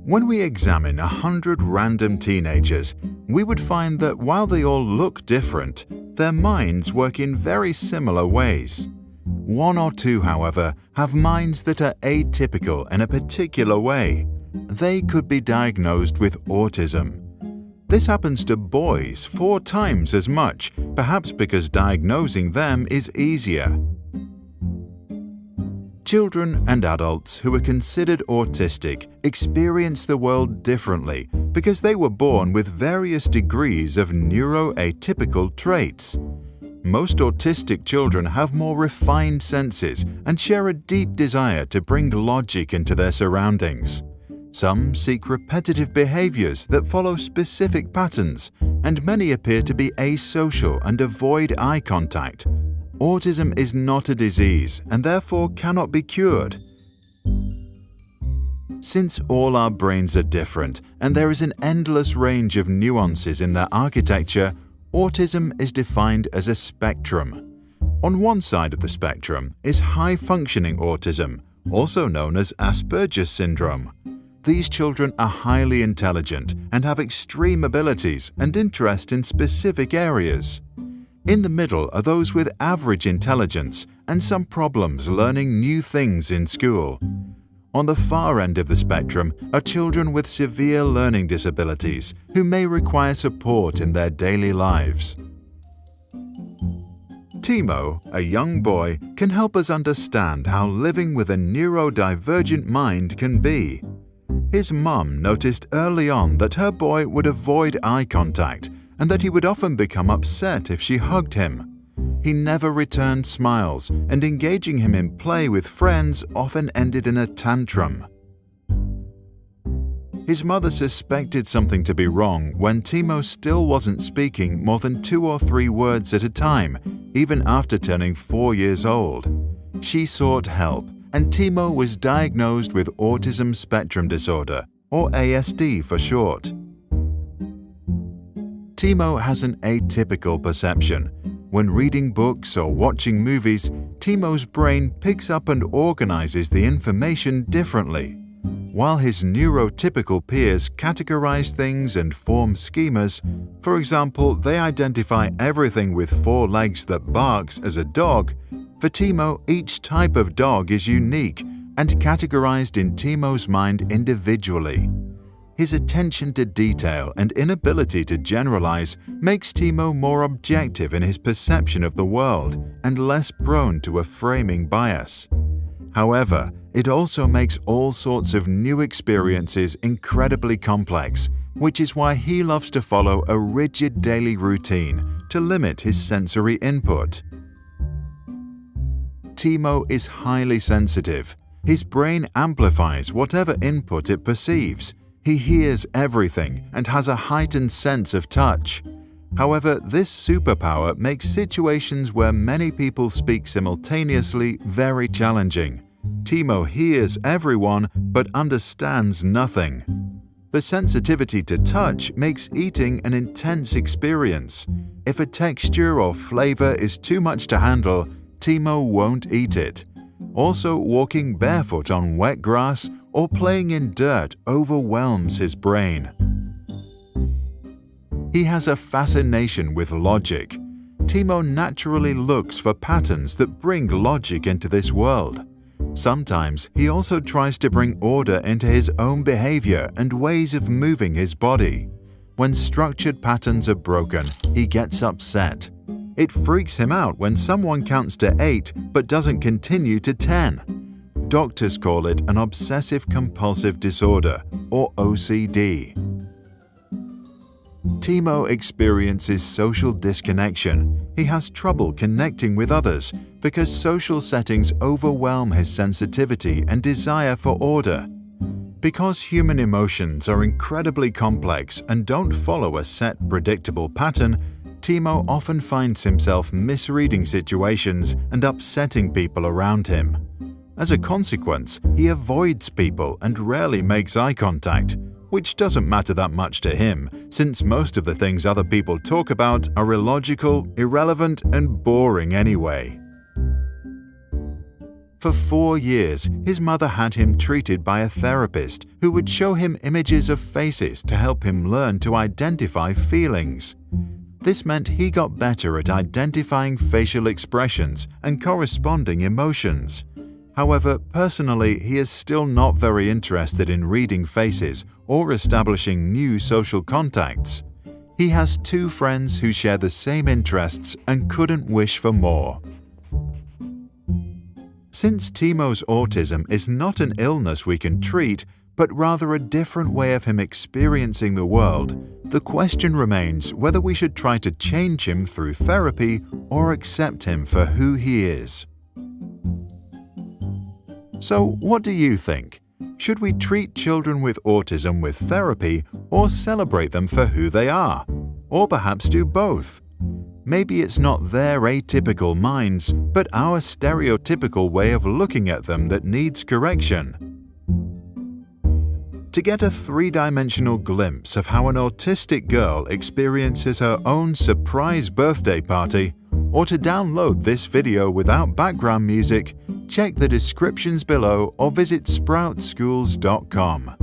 When we examine 100 random teenagers, we would find that while they all look different, their minds work in very similar ways. One or two, however, have minds that are atypical in a particular way. They could be diagnosed with autism. This happens to boys 4 times as much, perhaps because diagnosing them is easier. Children and adults who are considered autistic experience the world differently because they were born with various degrees of neuroatypical traits. Most autistic children have more refined senses and share a deep desire to bring logic into their surroundings. Some seek repetitive behaviors that follow specific patterns, and many appear to be asocial and avoid eye contact. Autism is not a disease and therefore cannot be cured. Since all our brains are different and there is an endless range of nuances in their architecture, autism is defined as a spectrum. On one side of the spectrum is high-functioning autism, also known as Asperger's syndrome. These children are highly intelligent and have extreme abilities and interest in specific areas. In the middle are those with average intelligence and some problems learning new things in school. On the far end of the spectrum are children with severe learning disabilities who may require support in their daily lives. Timo, a young boy, can help us understand how living with a neurodivergent mind can be. His mum noticed early on that her boy would avoid eye contact and that he would often become upset if she hugged him. He never returned smiles, and engaging him in play with friends often ended in a tantrum. His mother suspected something to be wrong when Timo still wasn't speaking more than 2 or 3 words at a time, even after turning 4 years old. She sought help, and Timo was diagnosed with autism spectrum disorder, or ASD for short. Timo has an atypical perception. When reading books or watching movies, Timo's brain picks up and organizes the information differently. While his neurotypical peers categorize things and form schemas, for example, they identify everything with 4 legs that barks as a dog, for Timo, each type of dog is unique and categorized in Timo's mind individually. His attention to detail and inability to generalize makes Timo more objective in his perception of the world and less prone to a framing bias. However, it also makes all sorts of new experiences incredibly complex, which is why he loves to follow a rigid daily routine to limit his sensory input. Timo is highly sensitive. His brain amplifies whatever input it perceives. He hears everything and has a heightened sense of touch. However, this superpower makes situations where many people speak simultaneously very challenging. Timo hears everyone but understands nothing. The sensitivity to touch makes eating an intense experience. If a texture or flavor is too much to handle, Timo won't eat it. Also, walking barefoot on wet grass or playing in dirt overwhelms his brain. He has a fascination with logic. Timo naturally looks for patterns that bring logic into this world. Sometimes he also tries to bring order into his own behavior and ways of moving his body. When structured patterns are broken, he gets upset. It freaks him out when someone counts to 8 but doesn't continue to 10. Doctors call it an obsessive-compulsive disorder, or OCD. Timo experiences social disconnection. He has trouble connecting with others because social settings overwhelm his sensitivity and desire for order. Because human emotions are incredibly complex and don't follow a set predictable pattern, Timo often finds himself misreading situations and upsetting people around him. As a consequence, he avoids people and rarely makes eye contact, which doesn't matter that much to him, since most of the things other people talk about are illogical, irrelevant, and boring anyway. For 4 years, his mother had him treated by a therapist who would show him images of faces to help him learn to identify feelings. This meant he got better at identifying facial expressions and corresponding emotions. However, personally, he is still not very interested in reading faces or establishing new social contacts. He has 2 friends who share the same interests and couldn't wish for more. Since Timo's autism is not an illness we can treat, but rather a different way of him experiencing the world, the question remains whether we should try to change him through therapy or accept him for who he is. So, what do you think? Should we treat children with autism with therapy or celebrate them for who they are? Or perhaps do both? Maybe it's not their atypical minds, but our stereotypical way of looking at them that needs correction. To get a 3-dimensional glimpse of how an autistic girl experiences her own surprise birthday party, or to download this video without background music, check the descriptions below or visit sproutsschools.com.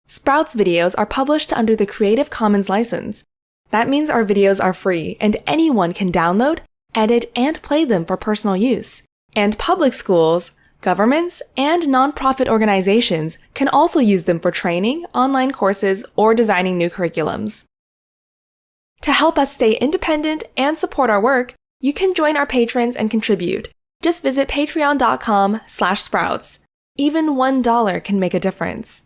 Sprouts videos are published under the Creative Commons license. That means our videos are free and anyone can download, edit, and play them for personal use. And public schools, governments, and nonprofit organizations can also use them for training, online courses, or designing new curriculums. To help us stay independent and support our work, you can join our patrons and contribute. Just visit patreon.com/sprouts. Even $1 can make a difference.